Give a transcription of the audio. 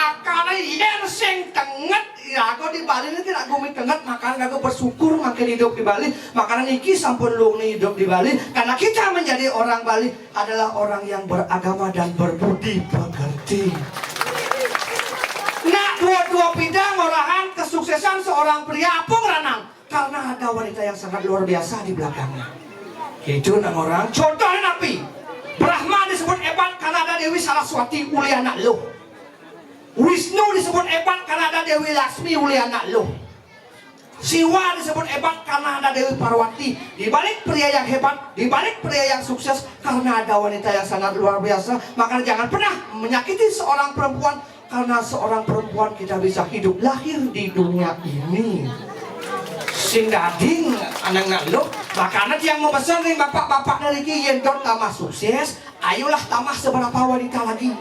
makanya yen sing tenget ya aku di Bali ini tidak gumi tenget, makanya aku bersyukur makin hidup di Bali. Makanya niki sampun luang hidup di Bali karena kita menjadi orang Bali adalah orang yang beragama dan berbudi pekerti. Nah, dua bidang orahan kesuksesan seorang pria apung ranang karena ada wanita yang sangat luar biasa di belakangnya. Itu nang orang contohnya napi Brahma disebut hebat karena ada Dewi Saraswati uli anak lo. Wisnu disebut hebat karena ada Dewi Laksmi uli anak lo. Siwa disebut hebat karena ada Dewi Parwati. Di balik pria yang hebat, di balik pria yang sukses karena ada wanita yang sangat luar biasa. Maka jangan pernah menyakiti seorang perempuan, karena seorang perempuan kita bisa hidup lahir di dunia ini. Sing dading anak lo, makanya yang mau pesan nih bapak-bapak dari kian dot tambah sukses, ayolah tambah seberapa wanita lagi.